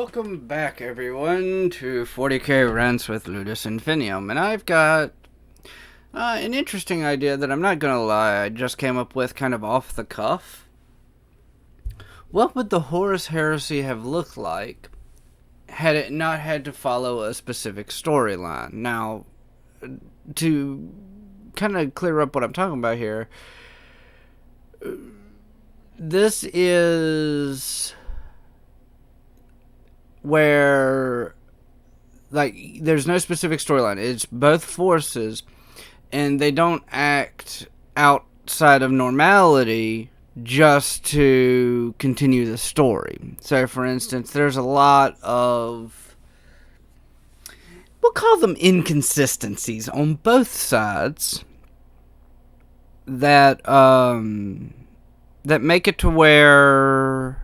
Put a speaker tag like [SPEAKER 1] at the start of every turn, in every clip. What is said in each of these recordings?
[SPEAKER 1] Welcome back, everyone, to 40k Rants with Ludus Infinium. And I've got an interesting idea that I'm not going to lie, I just came up with kind of off the cuff. What would the Horus Heresy have looked like had it not had to follow a specific storyline? Now, to kind of clear up what I'm talking about here, this is where, like, there's no specific storyline. It's both forces, and they don't act outside of normality just to continue the story. So, for instance, there's a lot of, we'll call them inconsistencies on both sides that make it to where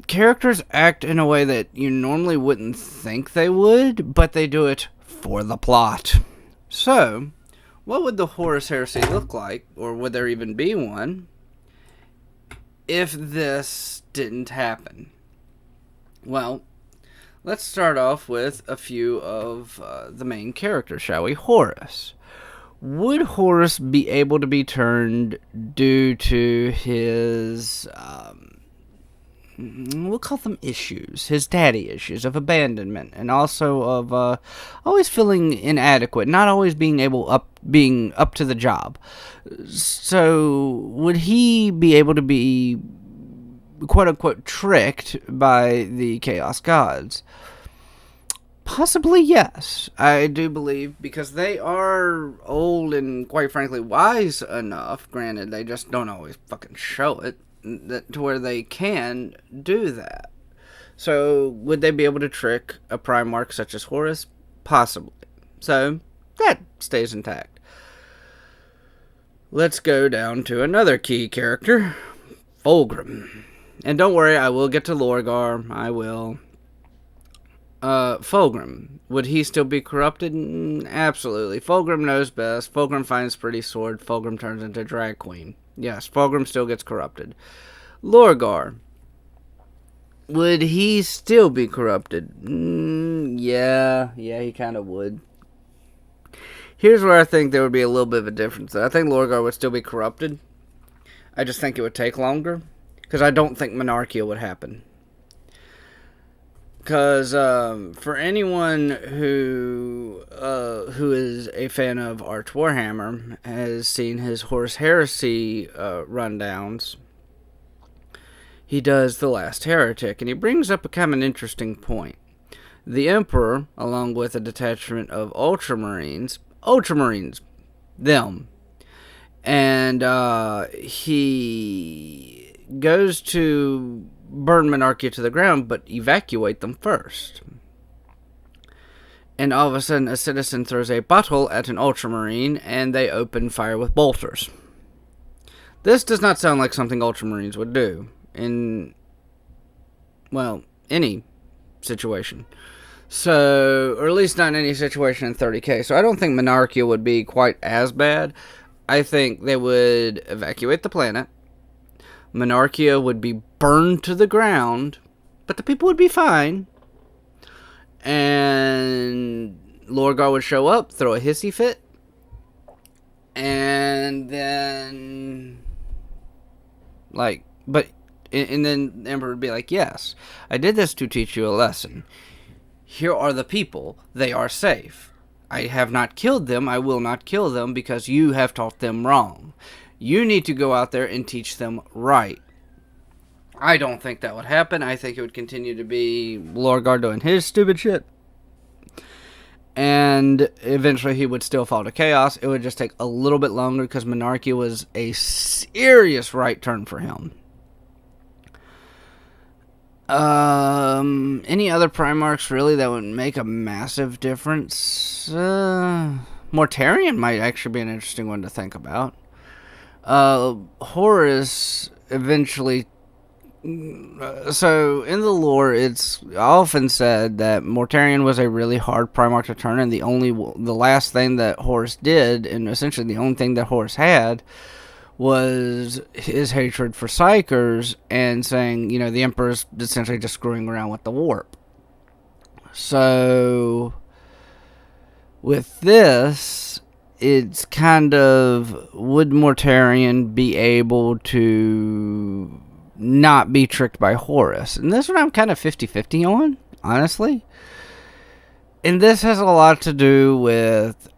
[SPEAKER 1] characters act in a way that you normally wouldn't think they would, but they do it for the plot. So, what would the Horus Heresy look like, or would there even be one, if this didn't happen? Well, let's start off with a few of the main characters, shall we? Horus. Would Horus be able to be turned due to his, we'll call them issues, his daddy issues of abandonment, and also of always feeling inadequate, not always being up to the job? So would he be able to be quote unquote tricked by the Chaos Gods? Possibly, yes. I do believe, because they are old and, quite frankly, wise enough, granted, they just don't always fucking show it, to where they can do that. So, would they be able to trick a Primarch such as Horus? Possibly. So, that stays intact. Let's go down to another key character, Fulgrim. And don't worry, I will get to Lorgar. I will. Fulgrim. Would he still be corrupted? Absolutely. Fulgrim knows best. Fulgrim finds pretty sword. Fulgrim turns into drag queen. Yes, Fulgrim still gets corrupted. Lorgar. Would he still be corrupted? Yeah, he kind of would. Here's where I think there would be a little bit of a difference. I think Lorgar would still be corrupted. I just think it would take longer, because I don't think Monarchia would happen. Because for anyone who is a fan of Arch Warhammer, has seen his Horus Heresy rundowns, he does The Last Heretic, and he brings up a kind of an interesting point. The Emperor, along with a detachment of Ultramarines, them, and he goes to burn Monarchia to the ground, but evacuate them first. And all of a sudden, a citizen throws a bottle at an Ultramarine, and they open fire with bolters. This does not sound like something Ultramarines would do in, well, any situation. So, or at least not in any situation in 30k. So I don't think Monarchia would be quite as bad. I think they would evacuate the planet. Monarchia would be burned to the ground, but the people would be fine. And Lorgar would show up, throw a hissy fit, and then, and then the Emperor would be like, yes, I did this to teach you a lesson. Here are the people. They are safe. I have not killed them. I will not kill them because you have taught them wrong. You need to go out there and teach them right. I don't think that would happen. I think it would continue to be Lorgar doing his stupid shit. And eventually he would still fall to chaos. It would just take a little bit longer because Monarchia was a serious right turn for him. Any other Primarchs really that would make a massive difference? Mortarian might actually be an interesting one to think about. Horus eventually. So in the lore, it's often said that Mortarian was a really hard Primarch to turn, and the last thing that Horus did, and essentially the only thing that Horus had, was his hatred for Psychers and saying, you know, the Emperor's essentially just screwing around with the warp. So, with this, it's kind of, would Mortarian be able to not be tricked by Horus? And this one I'm kind of 50-50 on, honestly. And this has a lot to do with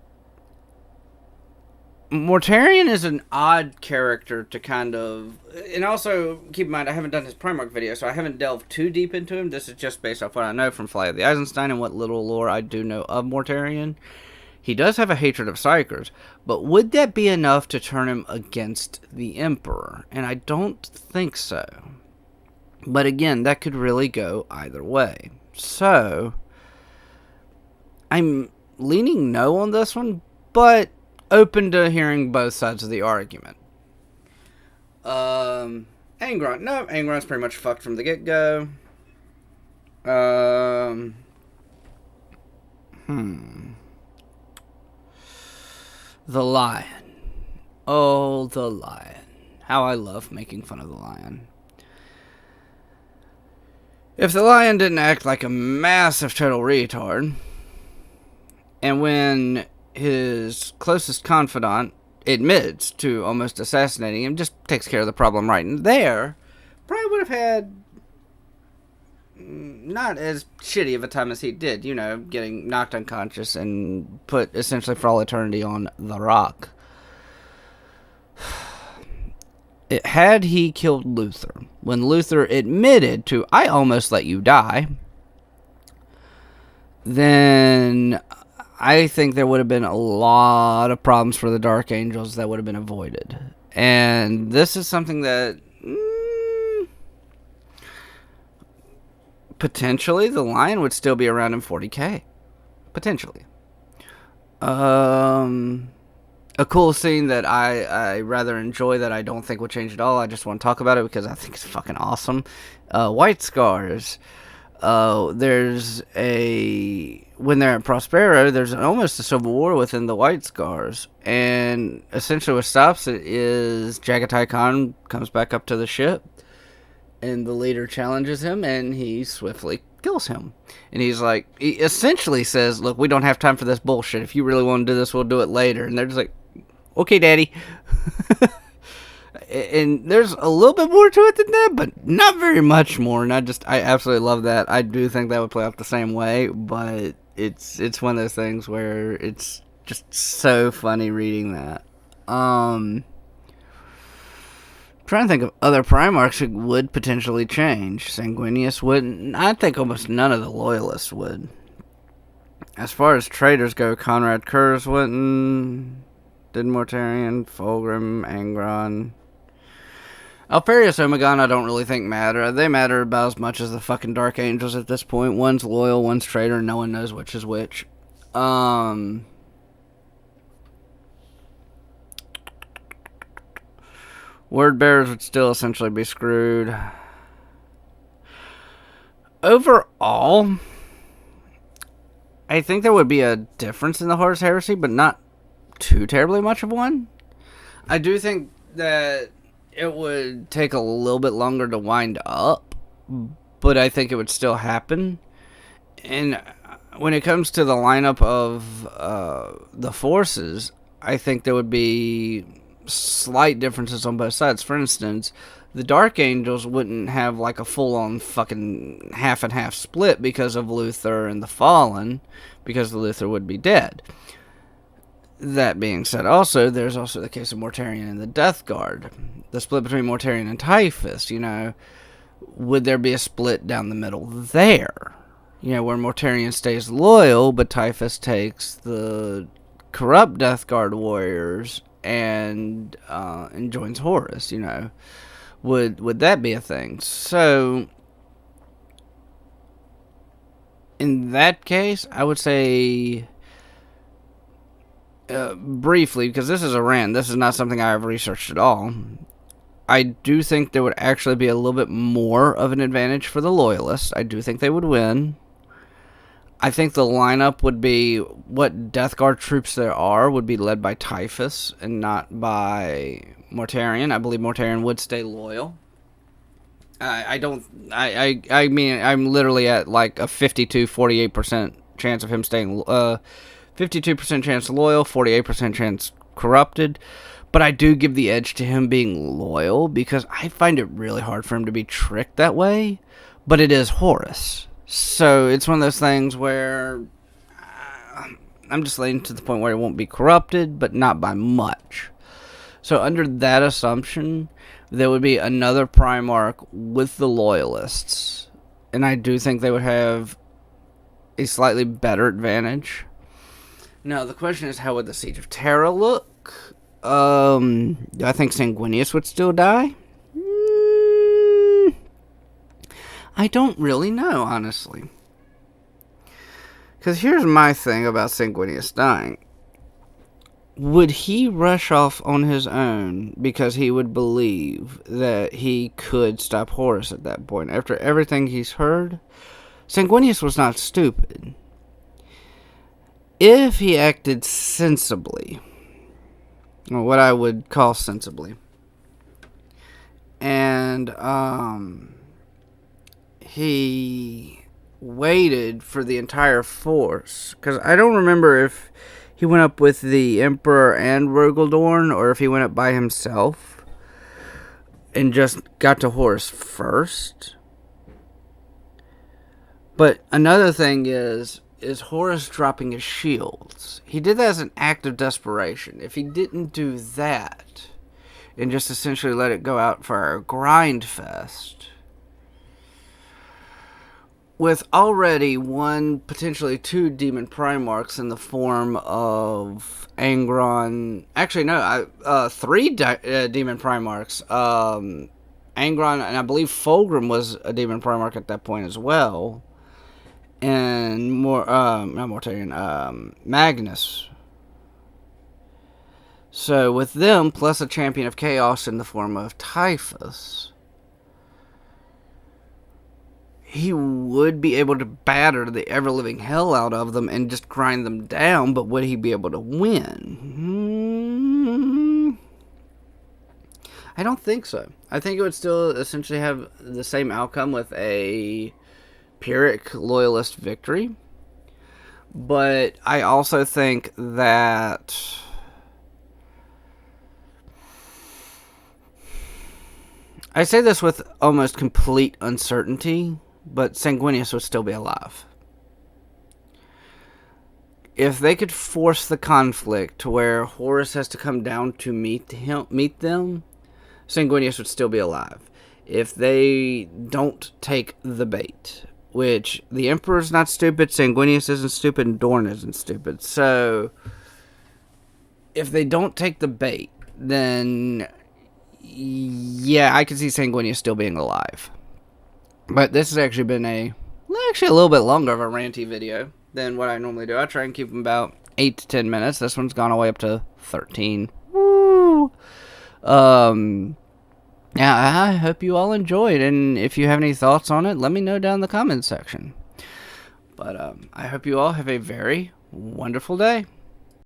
[SPEAKER 1] Mortarian is an odd character to kind of... And also, keep in mind, I haven't done his Primarch video, so I haven't delved too deep into him. This is just based off what I know from Fly of the Eisenstein and what little lore I do know of Mortarian. He does have a hatred of Psychers, but would that be enough to turn him against the Emperor? And I don't think so. But again, that could really go either way. So, I'm leaning no on this one, but open to hearing both sides of the argument. Angron. No, Angron's pretty much fucked from the get-go. The Lion. Oh, the Lion. How I love making fun of the Lion. If the Lion didn't act like a massive total retard, and when his closest confidant admits to almost assassinating him, just takes care of the problem right and there, probably would have had not as shitty of a time as he did, you know, getting knocked unconscious and put essentially for all eternity on the rock. Had he killed Luther, when Luther admitted to, I almost let you die, then I think there would have been a lot of problems for the Dark Angels that would have been avoided. And this is something that potentially the Lion would still be around in 40k. Potentially. A cool scene that I rather enjoy that I don't think will change at all. I just want to talk about it because I think it's fucking awesome. White Scars. There's when they're at Prospero, there's almost a civil war within the White Scars. And essentially what stops it is Jagatai Khan comes back up to the ship. And the leader challenges him, and he swiftly kills him. And he essentially says, look, we don't have time for this bullshit. If you really want to do this, we'll do it later. And they're just like, okay, daddy. And there's a little bit more to it than that, but not very much more. And I absolutely love that. I do think that would play out the same way, but it's one of those things where it's just so funny reading that. Trying to think of other Primarchs who would potentially change. Sanguinius wouldn't. I think almost none of the Loyalists would. As far as traitors go, Conrad Kurz wouldn't. Didn't Mortarian, Fulgrim, Angron. Alfarius Omegon I don't really think matter. They matter about as much as the fucking Dark Angels at this point. One's loyal, one's traitor, and no one knows which is which. Wordbearers would still essentially be screwed. Overall, I think there would be a difference in the Horus Heresy, but not too terribly much of one. I do think that it would take a little bit longer to wind up, but I think it would still happen. And when it comes to the lineup of the forces, I think there would be slight differences on both sides. For instance, the Dark Angels wouldn't have like a full-on fucking half and half split because of Luther and the Fallen, because Luther would be dead. That being said, also, there's also the case of Mortarian and the Death Guard. The split between Mortarian and Typhus, you know, would there be a split down the middle there? You know, where Mortarian stays loyal, but Typhus takes the corrupt Death Guard warriors and joins Horus, you know. Would that be a thing? So, in that case, I would say, briefly, because this is a rant, this is not something I have researched at all, I do think there would actually be a little bit more of an advantage for the Loyalists. I do think they would win. I think the lineup would be, what Death Guard troops there are would be led by Typhus and not by Mortarian. I believe Mortarian would stay loyal. I mean, I'm literally at like a 48% chance of him staying, 52% chance loyal, 48% chance corrupted. But I do give the edge to him being loyal because I find it really hard for him to be tricked that way. But it is Horus. So it's one of those things where I'm just leaning to the point where it won't be corrupted, but not by much. So under that assumption, there would be another Primarch with the Loyalists. And I do think they would have a slightly better advantage. Now, the question is, how would the Siege of Terra look? Do I think Sanguinius would still die? I don't really know, honestly. Because here's my thing about Sanguinius dying. Would he rush off on his own because he would believe that he could stop Horus at that point? After everything he's heard, Sanguinius was not stupid. If he acted sensibly, or what I would call sensibly, and he waited for the entire force, because I don't remember if he went up with the Emperor and Rogaldorn, or if he went up by himself and just got to Horus first. But another thing is Horus dropping his shields. He did that as an act of desperation. If he didn't do that and just essentially let it go out for a grind fest, with already one, potentially two demon Primarchs in the form of Angron. Actually, no, three demon Primarchs. Angron, and I believe Fulgrim was a demon Primarch at that point as well. And not Mortarian, Magnus. So with them, plus a champion of chaos in the form of Typhus, he would be able to batter the ever-living hell out of them and just grind them down, but would he be able to win? I don't think so. I think it would still essentially have the same outcome with a Pyrrhic Loyalist victory. But I also think that I say this with almost complete uncertainty, but Sanguinius would still be alive. If they could force the conflict to where Horus has to come down to meet them, Sanguinius would still be alive. If they don't take the bait, which the Emperor's not stupid, Sanguinius isn't stupid, and Dorn isn't stupid. So, if they don't take the bait, then yeah, I can see Sanguinius still being alive. But this has actually been a little bit longer of a ranty video than what I normally do. I try and keep them about 8 to 10 minutes. This one's gone away up to 13. Woo! Yeah, I hope you all enjoyed, and if you have any thoughts on it, let me know down in the comments section. But I hope you all have a very wonderful day.